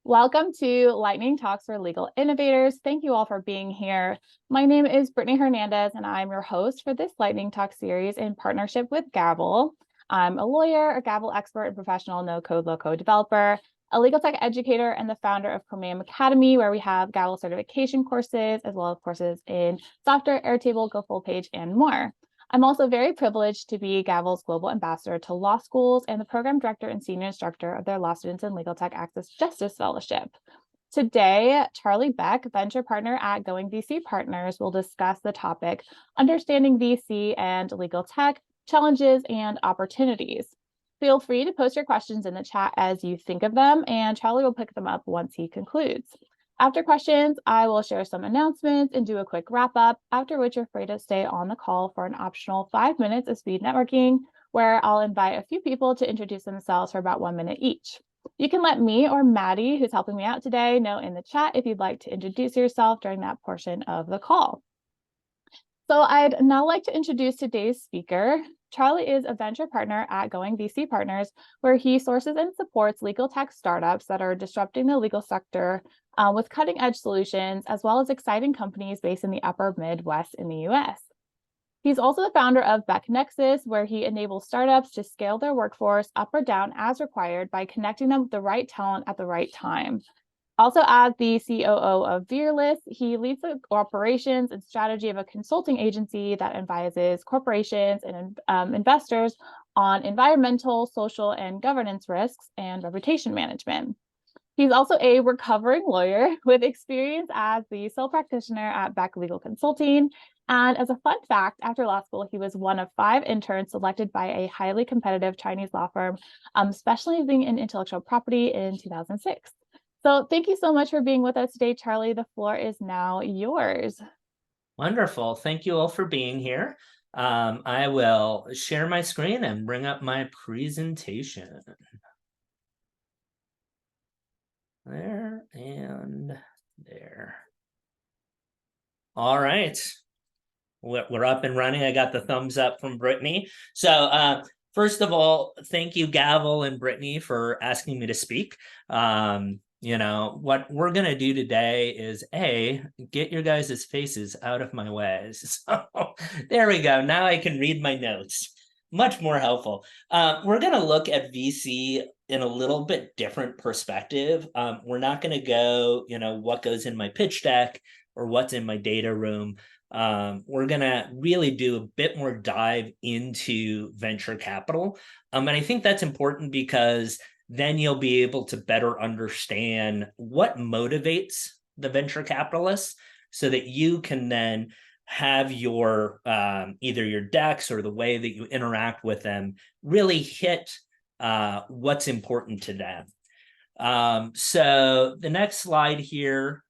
Welcome to Lightning Talks for Legal Innovators. Thank you all for being here. My name is Brittany Hernandez, and I'm your host for this Lightning Talk series in partnership with Gavel. I'm a lawyer, a Gavel expert, and professional no-code, low-code developer, a legal tech educator, and the founder of Chromium Academy, where we have Gavel certification courses, as well as courses in software, Airtable, Go Full Page, and more. I'm also very privileged to be Gavel's global ambassador to law schools and the program director and senior instructor of their Law Students in Legal Tech Access Justice Fellowship. Today, Charlie Beck, venture partner at Going VC Partners, will discuss the topic, understanding VC and legal tech, challenges and opportunities. Feel free to post your questions in the chat as you think of them, and Charlie will pick them up once he concludes. After questions, I will share some announcements and do a quick wrap up, after which you're free to stay on the call for an optional 5 minutes of speed networking, where I'll invite a few people to introduce themselves for about 1 minute each. You can let me or Maddie, who's helping me out today, know in the chat if you'd like to introduce yourself during that portion of the call. So I'd now like to introduce today's speaker. Charlie is a venture partner at Going VC Partners, where he sources and supports legal tech startups that are disrupting the legal sector with cutting edge solutions, as well as exciting companies based in the upper Midwest in the US. He's also the founder of Beck, where he enables startups to scale their workforce up or down as required by connecting them with the right talent at the right time. Also, as the COO of Veerless, he leads the operations and strategy of a consulting agency that advises corporations and investors on environmental, social, and governance risks and reputation management. He's also a recovering lawyer with experience as the sole practitioner at Beck Legal Consulting. And as a fun fact, after law school, he was one of 5 interns selected by a highly competitive Chinese law firm, specializing in intellectual property in 2006. So thank you so much for being with us today, Charlie. The floor is now yours. Wonderful. Thank you all for being here. I will share my screen and bring up my presentation. There and there. All right. We're up and running. I got the thumbs up from Brittany. So first of all, thank you, Gavel and Brittany, for asking me to speak. What we're going to do today is get your guys' faces out of my way. So there we go. Now I can read my notes. Much more helpful. We're going to look at VC in a little bit different perspective. We're not going to go, what goes in my pitch deck or what's in my data room. We're going to really do a bit more dive into venture capital. And I think that's important because then you'll be able to better understand what motivates the venture capitalists so that you can then have your either your decks or the way that you interact with them really hit what's important to them. So the next slide here,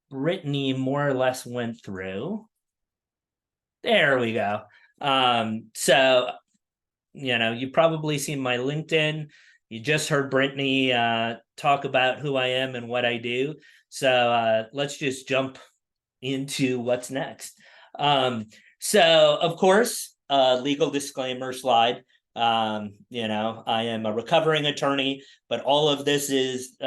Brittany more or less went through. There we go. So you've probably seen my LinkedIn. You just heard Brittany talk about who I am and what I do. So let's just jump into what's next. So of course, legal disclaimer slide. I am a recovering attorney, but all of this is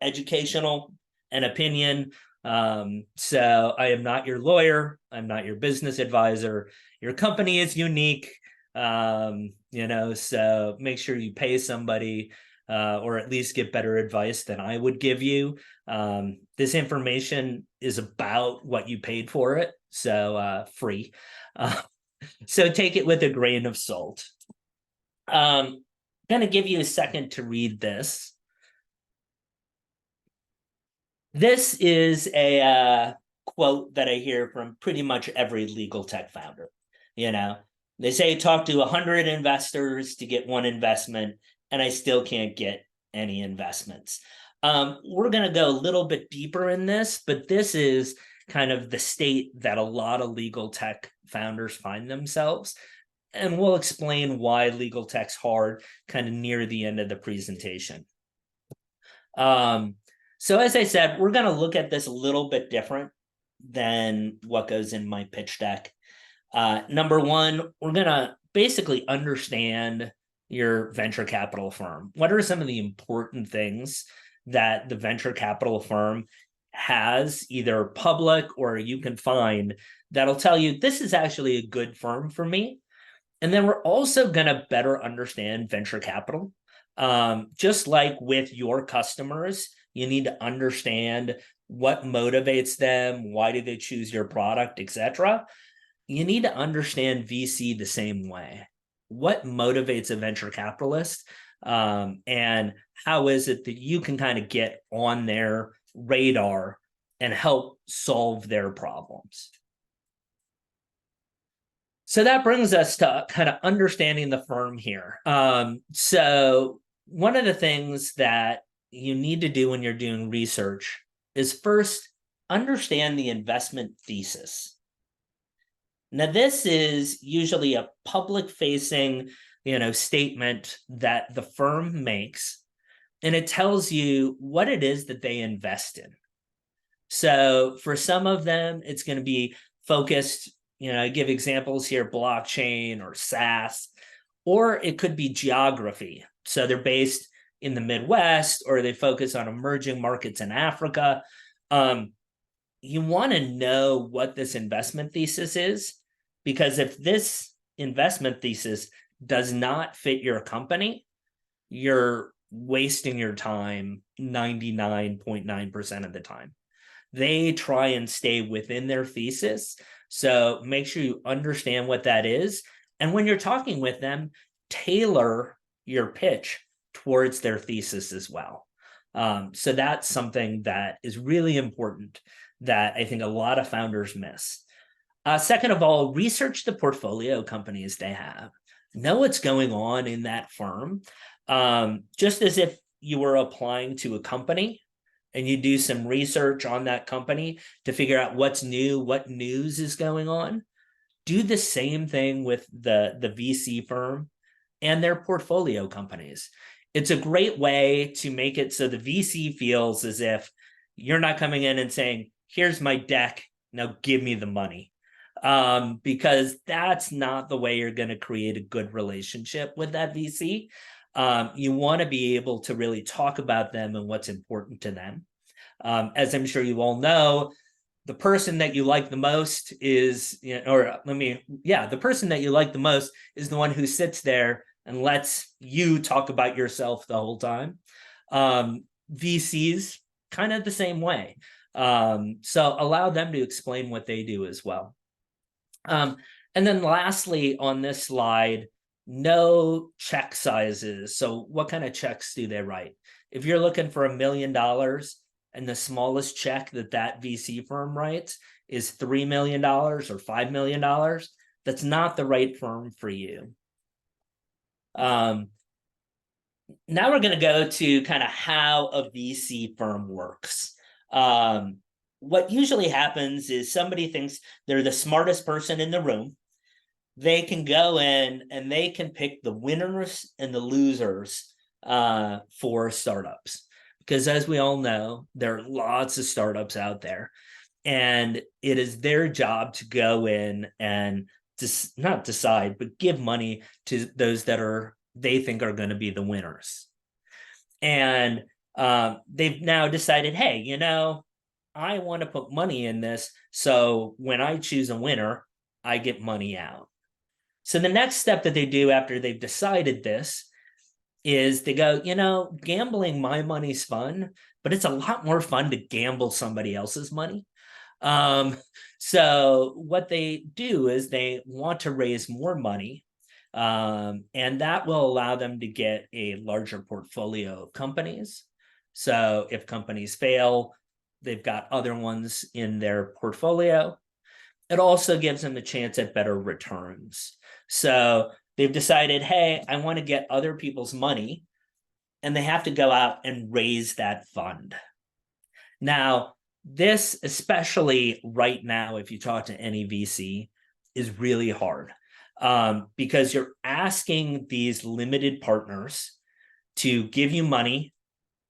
educational and opinion. So I am not your lawyer. I'm not your business advisor. Your company is unique. So make sure you pay somebody or at least get better advice than I would give you. This information is about what you paid for it, so free. So take it with a grain of salt. I'm going to give you a second to read this. This is a quote that I hear from pretty much every legal tech founder. They say talk to 100 investors to get one investment, and I still can't get any investments. We're going to go a little bit deeper in this, but this is kind of the state that a lot of legal tech founders find themselves. And we'll explain why legal tech's hard kind of near the end of the presentation. So as I said, we're going to look at this a little bit different than what goes in my pitch deck. Number one, we're going to basically understand your venture capital firm. What are some of the important things that the venture capital firm has, either public or you can find, that'll tell you this is actually a good firm for me. And then we're also going to better understand venture capital. Just like with your customers, you need to understand what motivates them, why do they choose your product, etc. You need to understand VC the same way. What motivates a venture capitalist, and how is it that you can kind of get on their radar and help solve their problems? So that brings us to kind of understanding the firm here. So one of the things that you need to do when you're doing research is first understand the investment thesis. Now, this is usually a public-facing, statement that the firm makes, and it tells you what it is that they invest in. So for some of them, it's going to be focused, I give examples here, blockchain or SaaS, or it could be geography. So they're based in the Midwest, or they focus on emerging markets in Africa. You want to know what this investment thesis is, because if this investment thesis does not fit your company, you're wasting your time 99.9% of the time. They try and stay within their thesis. So make sure you understand what that is. And when you're talking with them, tailor your pitch towards their thesis as well. So that's something that is really important that I think a lot of founders miss. Second of all, research the portfolio companies they have. Know what's going on in that firm. Just as if you were applying to a company and you do some research on that company to figure out what's new, what news is going on, do the same thing with the VC firm and their portfolio companies. It's a great way to make it so the VC feels as if you're not coming in and saying, here's my deck, now give me the money. Because that's not the way you're going to create a good relationship with that VC. You want to be able to really talk about them and what's important to them. As I'm sure you all know, the person that you like the most is, the person that you like the most is the one who sits there and lets you talk about yourself the whole time. VCs, kind of the same way. So allow them to explain what they do as well. And then lastly, on this slide, no check sizes. So what kind of checks do they write? If you're looking for $1 million and the smallest check that VC firm writes is $3 million or $5 million, that's not the right firm for you. Now we're going to go to kind of how a VC firm works. What usually happens is somebody thinks they're the smartest person in the room. They can go in and they can pick the winners and the losers for startups. Because as we all know, there are lots of startups out there. And it is their job to go in and not decide, but give money to those that they think are going to be the winners. And they've now decided, hey, I want to put money in this. So when I choose a winner, I get money out. So the next step that they do after they've decided this is they go, gambling my money's fun, but it's a lot more fun to gamble somebody else's money. So what they do is they want to raise more money, and that will allow them to get a larger portfolio of companies. So if companies fail, they've got other ones in their portfolio. It also gives them a chance at better returns. So they've decided, hey, I want to get other people's money, and they have to go out and raise that fund. Now, this, especially right now, if you talk to any VC, is really hard because you're asking these limited partners to give you money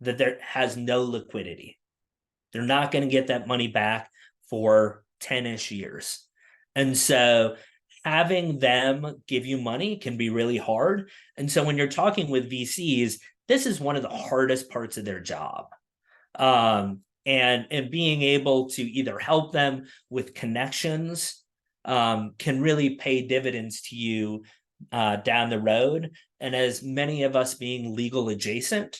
that there has no liquidity. They're not going to get that money back for 10-ish years. And so having them give you money can be really hard. And so when you're talking with VCs, this is one of the hardest parts of their job. And being able to either help them with connections can really pay dividends to you down the road. And as many of us being legal adjacent,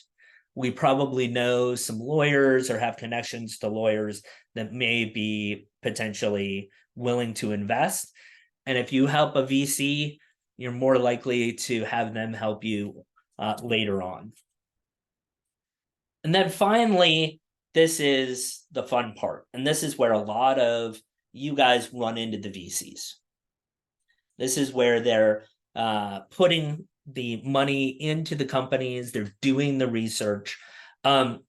we probably know some lawyers or have connections to lawyers that may be potentially willing to invest. And if you help a VC, you're more likely to have them help you later on. And then finally, this is the fun part. And this is where a lot of you guys run into the VCs. This is where they're putting the money into the companies. They're doing the research.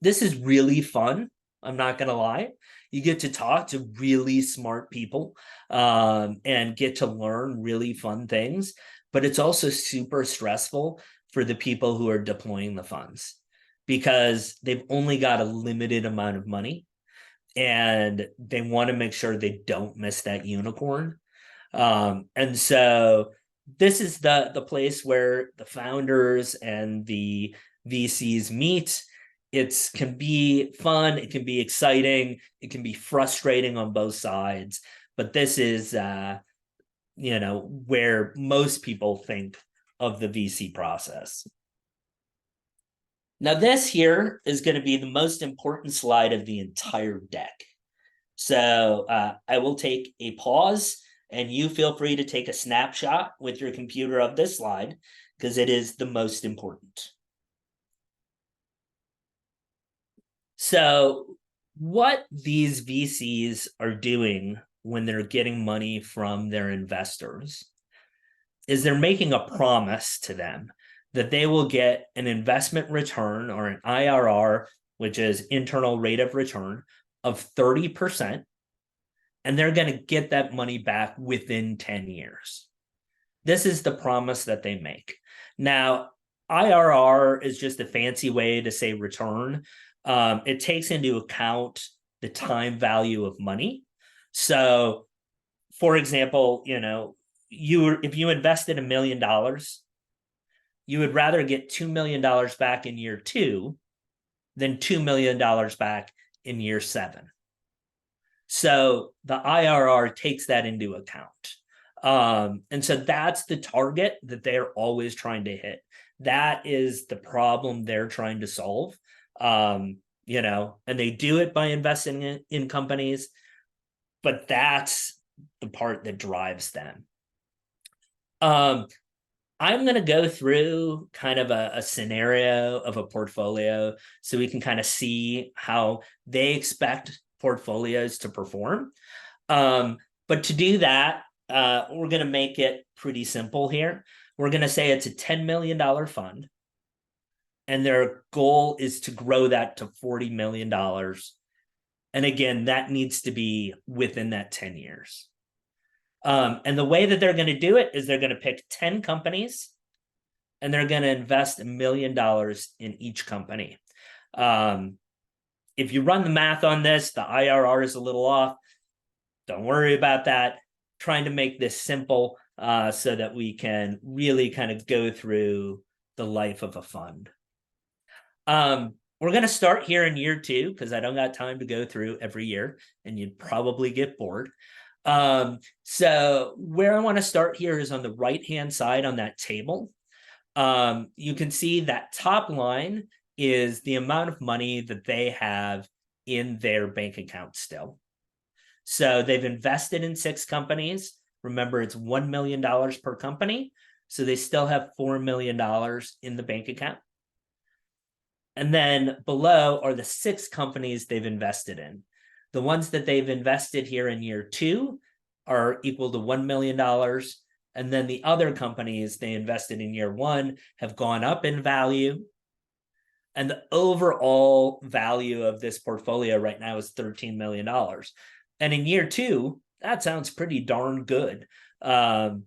This is really fun. I'm not going to lie. You get to talk to really smart people and get to learn really fun things. But it's also super stressful for the people who are deploying the funds because they've only got a limited amount of money and they want to make sure they don't miss that unicorn. And so this is the place where the founders and the VCs meet. It can be fun, it can be exciting, it can be frustrating on both sides, but this is where most people think of the VC process. Now, this here is going to be the most important slide of the entire deck. So I will take a pause and you feel free to take a snapshot with your computer of this slide because it is the most important. So what these VCs are doing when they're getting money from their investors is they're making a promise to them that they will get an investment return or an IRR, which is internal rate of return, of 30%, and they're going to get that money back within 10 years. This is the promise that they make. Now, IRR is just a fancy way to say return. It takes into account the time value of money. So, for example, if you invested $1 million, you would rather get $2 million back in year 2 than $2 million back in year 7. So the IRR takes that into account. And so that's the target that they're always trying to hit. That is the problem they're trying to solve. And they do it by investing in companies, but that's the part that drives them. I'm going to go through kind of a scenario of a portfolio so we can kind of see how they expect portfolios to perform. But to do that, we're going to make it pretty simple here. We're going to say it's a $10 million fund, and their goal is to grow that to $40 million. And again, that needs to be within that 10 years. And the way that they're going to do it is they're going to pick 10 companies and they're going to invest $1 million in each company. If you run the math on this, the IRR is a little off. Don't worry about that. Trying to make this simple so that we can really kind of go through the life of a fund. We're going to start here in year 2 because I don't got time to go through every year and you'd probably get bored. So where I want to start here is on the right-hand side on that table. You can see that top line is the amount of money that they have in their bank account still. So they've invested in 6 companies. Remember, it's $1 million per company. So they still have $4 million in the bank account. And then below are the 6 companies they've invested in. The ones that they've invested here in year 2 are equal to $1 million. And then the other companies they invested in year 1 have gone up in value. And the overall value of this portfolio right now is $13 million. And in year 2, that sounds pretty darn good. But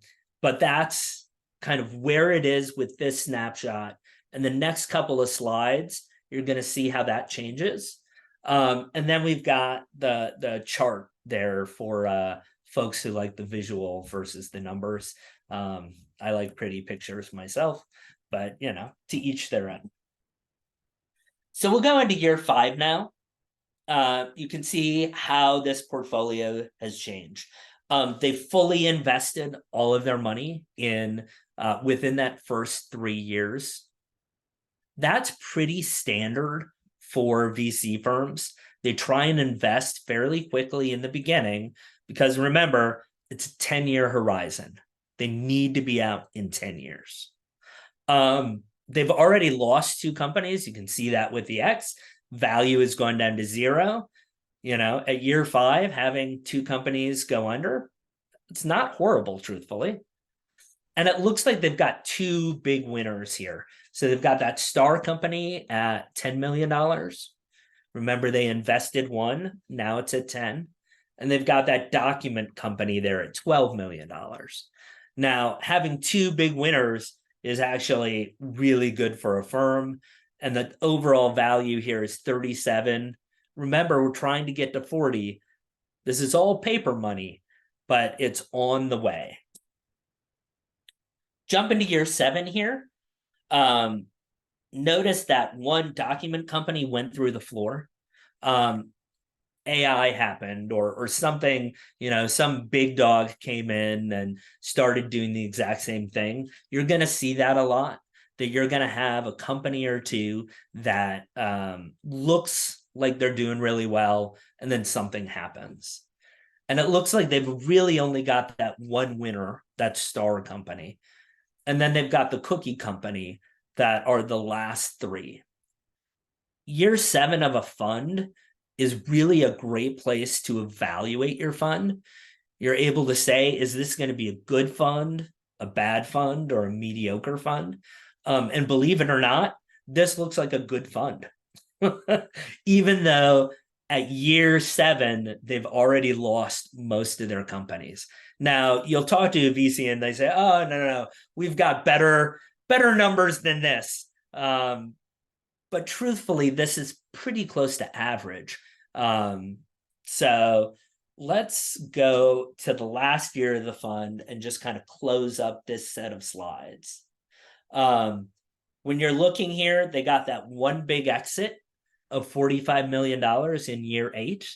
that's kind of where it is with this snapshot. And the next couple of slides, you're going to see how that changes. And then we've got the chart there for folks who like the visual versus the numbers. I like pretty pictures myself, but to each their own. So we'll go into year 5 now. you can see how this portfolio has changed. They fully invested all of their money in within that first 3 years. That's pretty standard for VC firms. They try and invest fairly quickly in the beginning because remember, it's a 10-year horizon. They need to be out in 10 years. They've already lost 2 companies. You can see that with the X. Value has gone down to 0. At year 5, having 2 companies go under, it's not horrible, truthfully. And it looks like they've got 2 big winners here. So they've got that Star company at $10 million. Remember, they invested 1, now it's at 10. And they've got that document company there at $12 million. Now, having 2 big winners is actually really good for a firm. And the overall value here is 37. Remember, we're trying to get to 40. This is all paper money, but it's on the way. Jump into year 7 here. Notice that 1 document company went through the floor. AI happened or something, some big dog came in and started doing the exact same thing. You're going to see that a lot, that you're going to have a company or 2 that looks like they're doing really well, and then something happens. And it looks like they've really only got that 1 winner, that Star company. And then they've got the cookie company that are the last 3. Year 7 of a fund is really a great place to evaluate your fund. You're able to say, is this going to be a good fund, a bad fund, or a mediocre fund? And believe it or not, this looks like a good fund. Even though at year 7, they've already lost most of their companies. Now, you'll talk to a VC and they say, oh, no, we've got better numbers than this. But truthfully, this is pretty close to average. So let's go to the last year of the fund and just kind of close up this set of slides. When you're looking here, they got that 1 big exit of $45 million in year 8.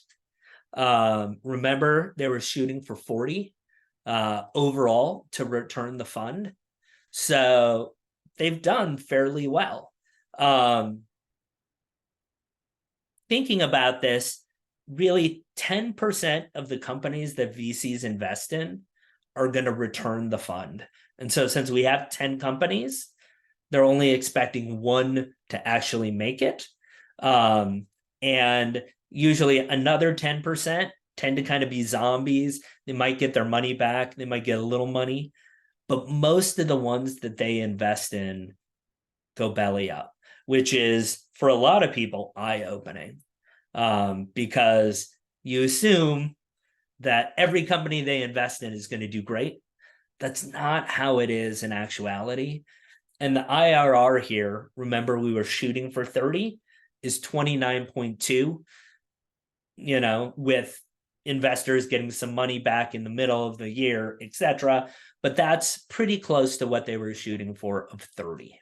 Remember, they were shooting for 40 overall to return the fund. So they've done fairly well. Thinking about this, really 10% of the companies that VCs invest in are going to return the fund. And so since we have 10 companies, they're only expecting 1 to actually make it. And usually another 10% tend to kind of be zombies. They might get their money back. They might get a little money. But most of the ones that they invest in go belly up, which is, for a lot of people, eye-opening, because you assume that every company they invest in is going to do great. That's not how it is in actuality. And the IRR here, remember we were shooting for 30, is 29.2, with investors getting some money back in the middle of the year, etc. But that's pretty close to what they were shooting for of 30.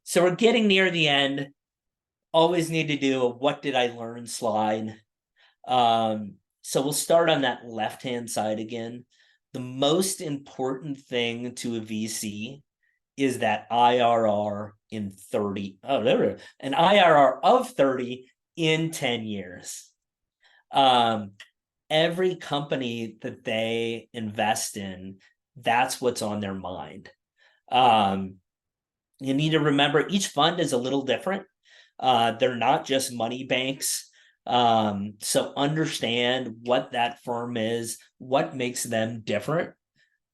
So we're getting near the end. Always need to do a what did I learn slide. So we'll start on that left-hand side again. The most important thing to a VC is that IRR in 30. Oh, there we go. An IRR of 30 in 10 years. Every company that they invest in, that's what's on their mind. You need to remember each fund is a little different. They're not just money banks. So understand what that firm is, what makes them different,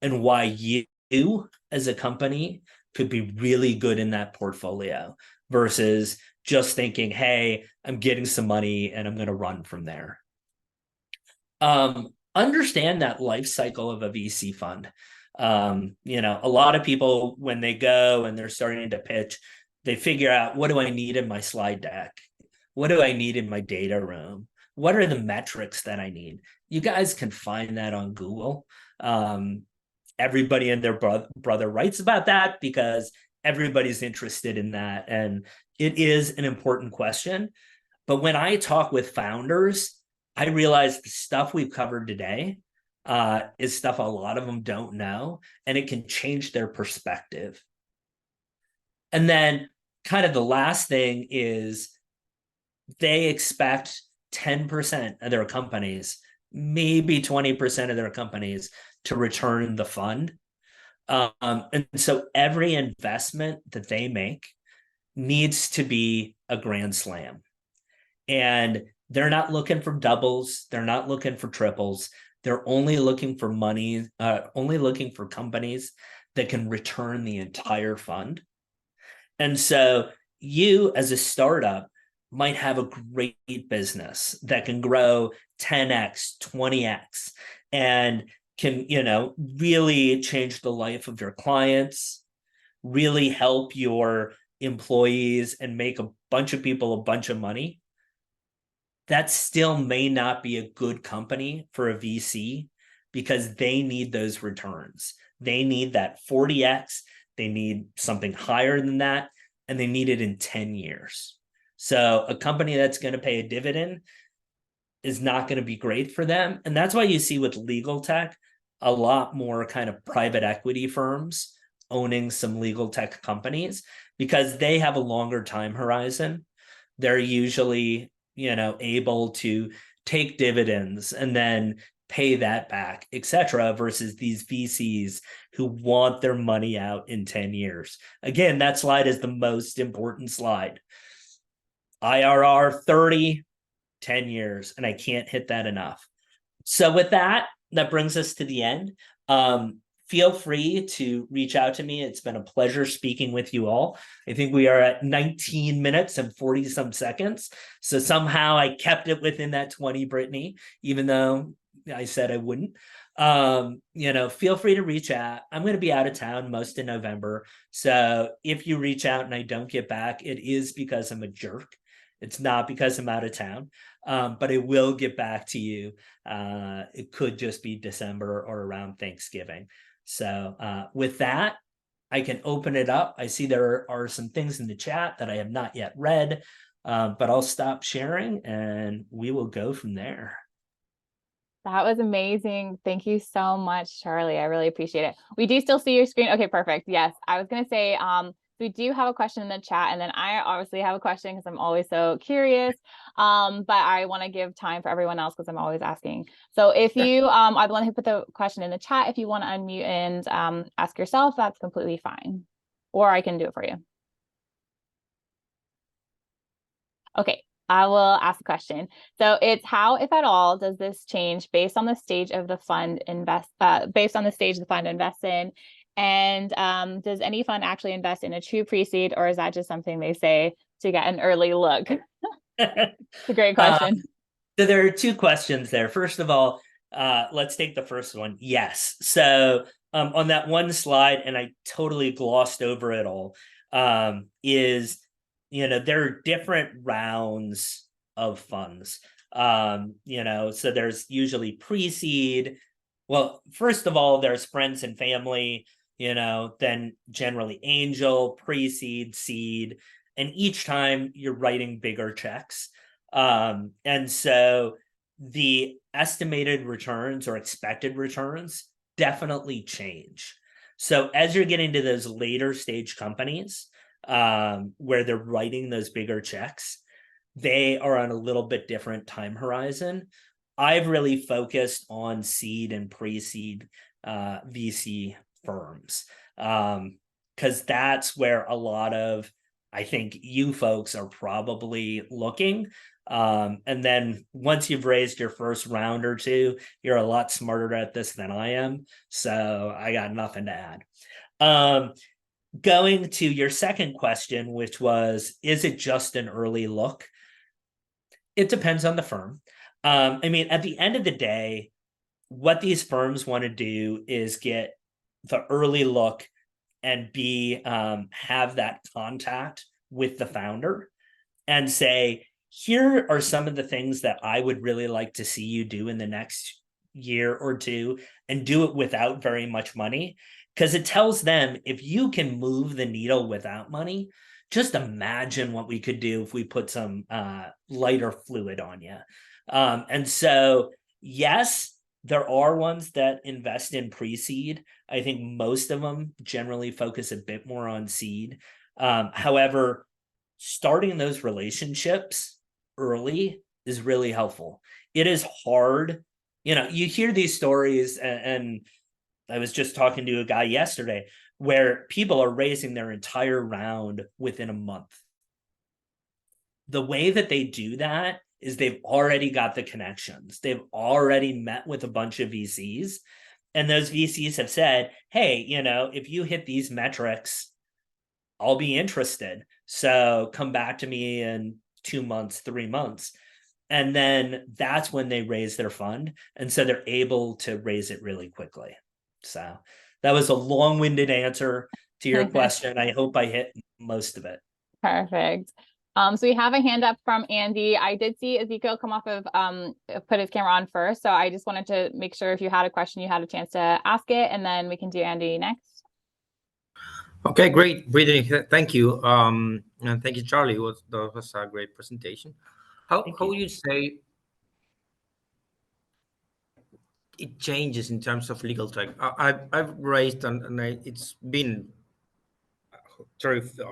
and why you as a company could be really good in that portfolio versus just thinking, hey, I'm getting some money and I'm going to run from there. Understand that life cycle of a VC fund. A lot of people, when they go and they're starting to pitch, they figure out, what do I need in my slide deck? What do I need in my data room? What are the metrics that I need? You guys can find that on Google. Everybody and their brother writes about that because everybody's interested in that. And It is an important question. But when I talk with founders, I realize the stuff we've covered today is stuff a lot of them don't know, and it can change their perspective. And then, kind of the last thing is they expect 10% of their companies, maybe 20% of their companies to return the fund. And so every investment that they make needs to be a grand slam. And they're not looking for doubles. They're not looking for triples. They're only looking for money, only looking for companies that can return the entire fund. And so you as a startup might have a great business that can grow 10x, 20x, and can, really change the life of your clients, really help your employees and make a bunch of people a bunch of money. That still may not be a good company for a VC because they need those returns. They need that 40x. They need something higher than that, and they need it in 10 years. So a company that's going to pay a dividend is not going to be great for them. And that's why you see with LegalTech, a lot more kind of private equity firms owning some legal tech companies because they have a longer time horizon. They're usually, able to take dividends and then pay that back, etc., versus these VCs who want their money out in 10 years. Again, that slide is the most important slide. IRR 30, 10 years, and I can't hit that enough. So with that brings us to the end. Feel free to reach out to me. It's been a pleasure speaking with you all. I think we are at 19 minutes and 40 some seconds. So somehow I kept it within that 20, Brittany, even though I said I wouldn't. Feel free to reach out. I'm going to be out of town most of November. So if you reach out and I don't get back, it is because I'm a jerk. It's not because I'm out of town, but I will get back to you. It could just be December or around Thanksgiving. So with that, I can open it up. I see there are some things in the chat that I have not yet read, but I'll stop sharing and we will go from there. That was amazing. Thank you so much, Charlie. I really appreciate it. We do still see your screen. Okay, perfect. Yes, I was going to say, we do have a question in the chat, and then I obviously have a question because I'm always so curious. But I want to give time for everyone else because I'm always asking. So if you are the one who put the question in the chat, if you want to unmute and ask yourself, that's completely fine. Or I can do it for you. Okay, I will ask a question. So it's how, if at all, does this change based on the stage of the fund based on the stage the fund invests in? And does any fund actually invest in a true pre-seed, or is that just something they say to get an early look? It's a great question. So there are two questions there. First of all, let's take the first one. Yes. So on that one slide, and I totally glossed over it all, is there are different rounds of funds. So there's usually pre-seed. Well, first of all, there's friends and family, then generally angel, pre-seed, seed, and each time you're writing bigger checks. And so the estimated returns or expected returns definitely change. So as you're getting to those later stage companies, where they're writing those bigger checks, they are on a little bit different time horizon. I've really focused on seed and pre-seed VC firms, because that's where a lot of, I think, you folks are probably looking. And then once you've raised your first round or two, you're a lot smarter at this than I am. So I got nothing to add. Going to your second question, which was, is it just an early look? It depends on the firm. At the end of the day, what these firms want to do is get the early look and have that contact with the founder and say, here are some of the things that I would really like to see you do in the next year or two, and do it without very much money. Because it tells them, if you can move the needle without money, just imagine what we could do if we put some lighter fluid on you. And so, yes, there are ones that invest in pre-seed. I think most of them generally focus a bit more on seed. However, starting those relationships early is really helpful. It is hard. You hear these stories, and I was just talking to a guy yesterday where people are raising their entire round within a month. The way that they do that is they've already got the connections. They've already met with a bunch of VCs, and those VCs have said, hey, if you hit these metrics, I'll be interested. So come back to me in 2 months, 3 months. And then that's when they raise their fund. And so they're able to raise it really quickly. So that was a long-winded answer to your question. I hope I hit most of it. Perfect. So we have a hand up from Andy. I did see Ezekiel come off of put his camera on first. So I just wanted to make sure if you had a question, you had a chance to ask it, and then we can do Andy next. Okay, great, Brittany. Thank you. And thank you, Charlie. That was a great presentation. How would you say it changes in terms of legal tech? I've raised and it's been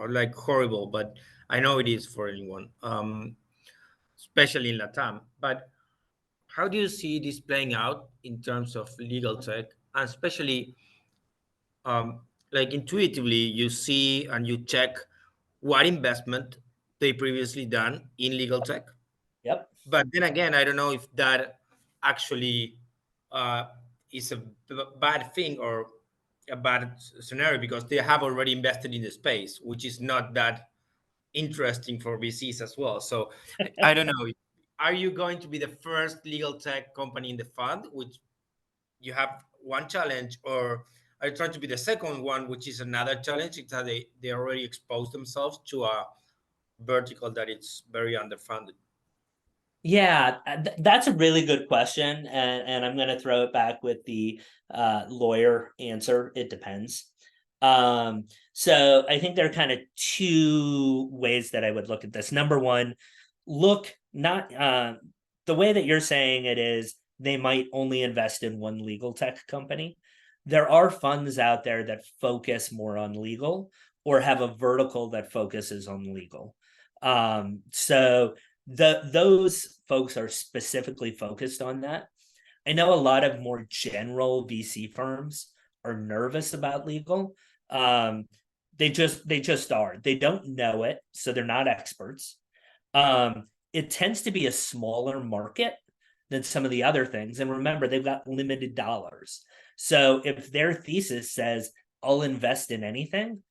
like horrible, but I know it is for anyone, especially in Latam. But how do you see this playing out in terms of legal tech, and especially like intuitively you see and you check what investment they previously done in legal tech? Yep. But then again, I don't know if that actually uh, is a bad thing or a bad scenario, because they have already invested in the space, which is not that interesting for VCs as well. So I don't know. Are you going to be the first legal tech company in the fund, which you have one challenge, or are you trying to be the second one, which is another challenge? It's that they already exposed themselves to a vertical that it's very underfunded. Yeah, that's a really good question, and I'm going to throw it back with the lawyer answer. It depends. So I think there are kind of two ways that I would look at this. Number one, look not the way that you're saying it is they might only invest in one legal tech company. There are funds out there that focus more on legal or have a vertical that focuses on legal. So those folks are specifically focused on that. I know a lot of more general VC firms are nervous about legal. They just are. They don't know it, so they're not experts. It tends to be a smaller market than some of the other things. And remember, they've got limited dollars. So if their thesis says, I'll invest in anything,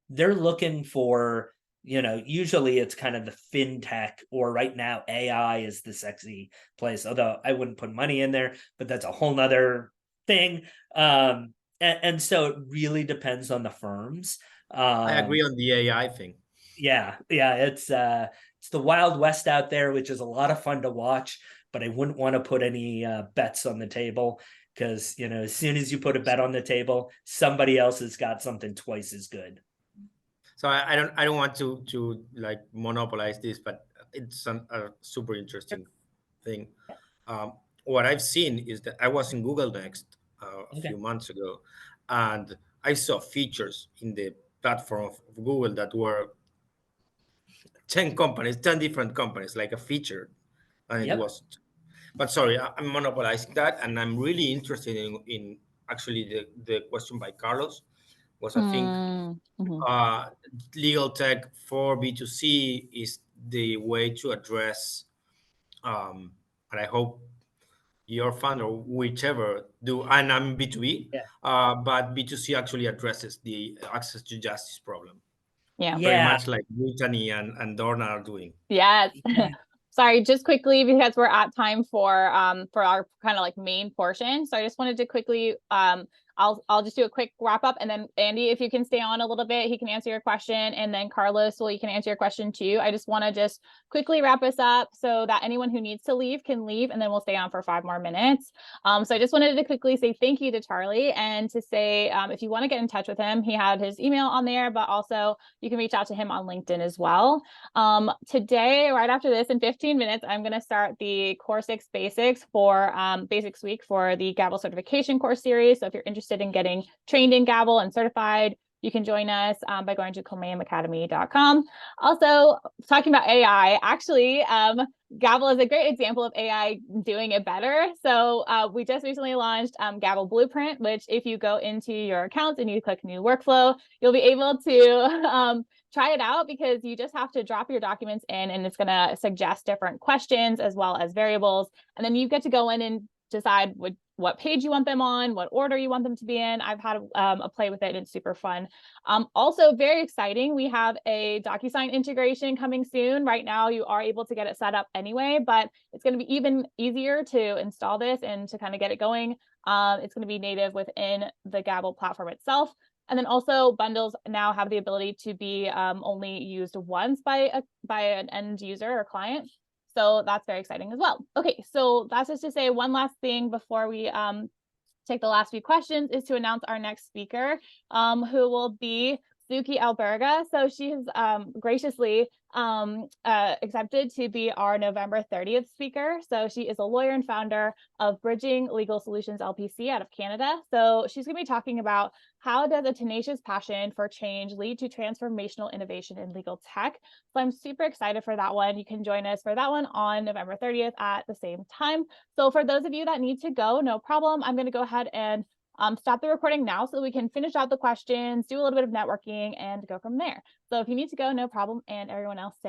they're looking for, usually it's kind of the fintech, or right now AI is the sexy place, although I wouldn't put money in there, but that's a whole nother thing. And so it really depends on the firms. I agree on the AI thing. Yeah, it's the Wild West out there, which is a lot of fun to watch, but I wouldn't want to put any bets on the table, because as soon as you put a bet on the table, somebody else has got something twice as good. So I don't want to like monopolize this, but it's a super interesting thing. What I've seen is that I was in Google Next a few months ago, and I saw features in the platform of Google that were 10 different companies, like a feature, and it Yep. wasn't. But sorry, I'm monopolizing that, and I'm really interested in actually the question by Carlos was, I think, legal tech for B2C is the way to address, and I hope your fund or whichever do, and I'm B2B, but B2C actually addresses the access to justice problem. Yeah. Very much like Brittany and Dorna are doing. Yes. Sorry, just quickly, because we're at time for our kind of like main portion. So I just wanted to quickly I'll just do a quick wrap up, and then Andy, if you can stay on a little bit, he can answer your question, and then Carlos, well, you can answer your question too. I just want to just quickly wrap us up so that anyone who needs to leave can leave, and then we'll stay on for 5 more minutes. So I just wanted to quickly say thank you to Charlie, and to say if you want to get in touch with him, he had his email on there, but also you can reach out to him on LinkedIn as well. Today, right after this, in 15 minutes, I'm going to start the Core 6 Basics for Basics Week for the Gavel Certification Course Series. So if you're interested in getting trained in Gavel and certified, you can join us by going to comayamacademy.com. Also, talking about AI, actually, Gavel is a great example of AI doing it better. So we just recently launched Gavel Blueprint, which if you go into your accounts and you click new workflow, you'll be able to try it out, because you just have to drop your documents in, and it's going to suggest different questions as well as variables. And then you get to go in and decide what page you want them on, what order you want them to be in. I've had a play with it, and it's super fun. Also very exciting, we have a DocuSign integration coming soon. Right now you are able to get it set up anyway, but it's going to be even easier to install this and to kind of get it going. It's going to be native within the Gavel platform itself. And then also bundles now have the ability to be only used once by an end user or client. So that's very exciting as well. Okay, so that's just to say one last thing before we take the last few questions, is to announce our next speaker, who will be Suki Alberga. So she has graciously accepted to be our November 30th speaker. So she is a lawyer and founder of Bridging Legal Solutions LPC out of Canada. So she's going to be talking about how does a tenacious passion for change lead to transformational innovation in legal tech. So I'm super excited for that one. You can join us for that one on November 30th at the same time. So for those of you that need to go, no problem. I'm going to go ahead and stop the recording now so we can finish out the questions, do a little bit of networking, and go from there. So if you need to go, no problem. And everyone else, stay